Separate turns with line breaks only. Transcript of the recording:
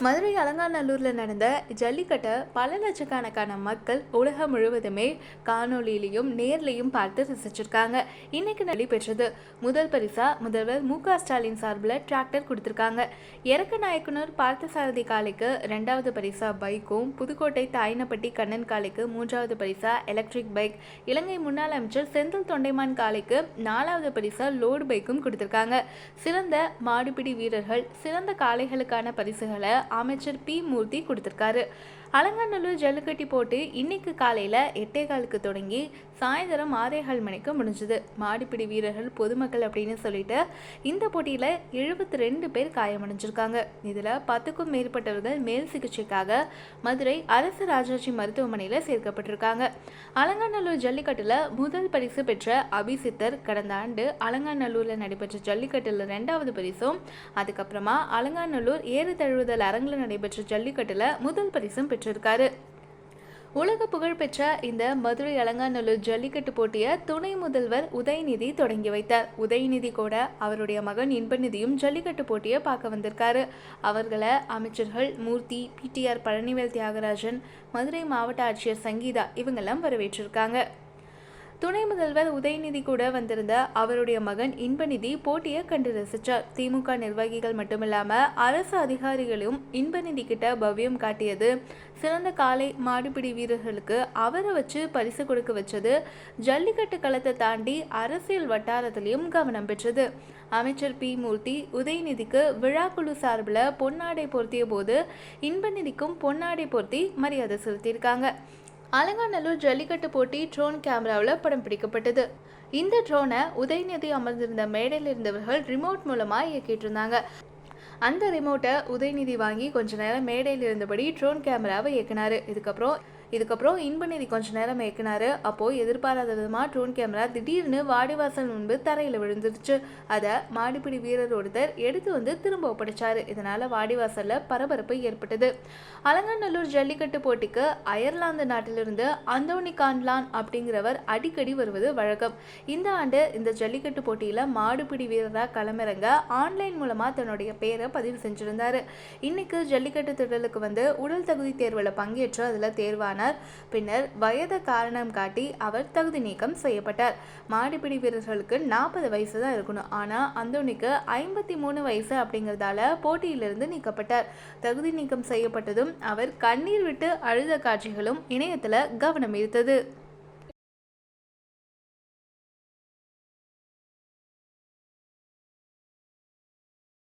மதுரை அலங்காநல்லூரில் நடந்த ஜல்லிக்கட்டை பல லட்சக்கணக்கான மக்கள் உலகம் முழுவதுமே காணொலியிலையும் நேர்லையும் பார்த்து ரசிச்சிருக்காங்க. இன்னைக்கு நடைபெற்றது. முதல் பரிசா முதல்வர் மு.க.ஸ்டாலின் சார்பில் டிராக்டர் கொடுத்திருக்காங்க. எரக்க நாயக்கனூர் பார்த்தசாரதி காளைக்கு 2வது பரிசா பைக்கும், புதுக்கோட்டை தாயினப்பட்டி கண்ணன் காளைக்கு 3வது பரிசா எலக்ட்ரிக் பைக், இலங்கை முன்னாள் அமைச்சர் செந்தில் தொண்டைமான் காளைக்கு 4வது பரிசா லோடு பைக்கும் கொடுத்திருக்காங்க. சிறந்த மாடுபிடி வீரர்கள், சிறந்த காளைகளுக்கான பரிசுகளை அமைச்சர் பி. மூர்த்தி கொடுத்திருக்காரு. அலங்காநல்லூர் ஜல்லிக்கட்டு போட்டு இன்னைக்கு காலையில் 8:15க்கு தொடங்கி சாயந்தரம் 6:15 மணிக்கு முடிஞ்சது. மாடுபிடி வீரர்கள், பொதுமக்கள் அப்படின்னு சொல்லிட்டு இந்த போட்டியில் 72 பேர் காயமடைஞ்சிருக்காங்க. இதில் 10க்கும் மேற்பட்டவர்கள் மேல் சிகிச்சைக்காக மதுரை அரசு ராஜாஜி மருத்துவமனையில் சேர்க்கப்பட்டிருக்காங்க. அலங்காநல்லூர் ஜல்லிக்கட்டில் முதல் பரிசு பெற்ற அபிசித்தர் கடந்த ஆண்டு அலங்காநல்லூரில் நடைபெற்ற ஜல்லிக்கட்டில் 2வது பரிசும், அதுக்கப்புறமா அலங்காநல்லூர் ஏறு தழுவுதல் அரங்கில் நடைபெற்ற ஜல்லிக்கட்டில் முதல் பரிசும் பெற்றிருக்காரு. உலக புகழ்பெற்ற இந்த மதுரை அலங்காநல்லூர் ஜல்லிக்கட்டு போட்டியை துணை முதல்வர் உதயநிதி தொடங்கி வைத்தார். உதயநிதி கூட அவருடைய மகன் இன்பநிதியும் ஜல்லிக்கட்டு போட்டியை பார்க்க வந்திருக்காரு. அவர்களை அமைச்சர்கள் மூர்த்தி, பிடிஆர் பழனிவேல் தியாகராஜன், மதுரை மாவட்ட ஆட்சியர் சங்கீதா இவங்கெல்லாம் வரவேற்றிருக்காங்க. துணை முதல்வர் உதயநிதி கூட வந்திருந்த அவருடைய மகன் இன்பநிதி போட்டியை கண்டு ரசித்தார். திமுக நிர்வாகிகள் மட்டுமில்லாம அரசு அதிகாரிகளும் இன்பநிதி கிட்ட பவ்யம் காட்டியது, சிறந்த காளை மாடுபிடி வீரர்களுக்கு அவரை வச்சு பரிசு கொடுக்க வச்சது ஜல்லிக்கட்டு களத்தை தாண்டி அரசியல் வட்டாரத்திலையும் கவனம் பெற்றது. அமைச்சர் பி. மூர்த்தி உதயநிதிக்கு விழாக்குழு சார்பில் பொன்னாடை பொருத்திய போது இன்பநிதிக்கும் பொன்னாடை பொருத்தி மரியாதை செலுத்தியிருக்காங்க. அலங்காநல்லூர் ஜல்லிக்கட்டு போட்டி ட்ரோன் கேமராவில் படம் பிடிக்கப்பட்டது. இந்த ட்ரோனை உதயநிதி அமர்ந்திருந்த மேடையில் இருந்தவர்கள் ரிமோட் மூலமாக இயக்கிட்டு இருந்தாங்க. அந்த ரிமோட்டை உதயநிதி வாங்கி கொஞ்ச நேரம் மேடையில் இருந்தபடி ட்ரோன் கேமராவை இயக்கினாரு. இதுக்கப்புறம் இன்பநிதி கொஞ்ச நேரம் இயக்கினாரு. அப்போது எதிர்பாராத விதமாக ட்ரோன் கேமரா திடீர்னு வாடிவாசல் முன்பு தரையில் விழுந்துருச்சு. அதை மாடுபிடி வீரர் ஒருத்தர் எடுத்து வந்து திரும்ப ஒப்படைச்சாரு. இதனால வாடிவாசலில் பரபரப்பு ஏற்பட்டது. அலங்காநல்லூர் ஜல்லிக்கட்டு போட்டிக்கு அயர்லாந்து நாட்டிலிருந்து அந்தோனி கான்லான் அப்படிங்கிறவர் அடிக்கடி வருவது வழக்கம். இந்த ஆண்டு இந்த ஜல்லிக்கட்டு போட்டியில் மாடுபிடி வீரராக களமிறங்க ஆன்லைன் மூலமாக தன்னுடைய பேரை பதிவு செஞ்சிருந்தாரு. இன்னைக்கு ஜல்லிக்கட்டு திடலுக்கு வந்து உடல் தகுதி தேர்வில் பங்கேற்று அதில் தேர்வான பின்னர் வயது காரணம் காட்டி அவர் தகுதி நீக்கம் செய்யப்பட்டார். மாடுபிடி வீரர்களுக்கு 40 வயசு தான் இருக்கணும். ஆனா அந்தோனிக்கு 53 வயசு அப்படிங்கிறதால போட்டியிலிருந்து நீக்கப்பட்டார். தகுதி நீக்கம் செய்யப்பட்டதும் அவர் கண்ணீர் விட்டு அழுத காட்சிகளும் இணையத்துல கவனம் ஈர்த்தது.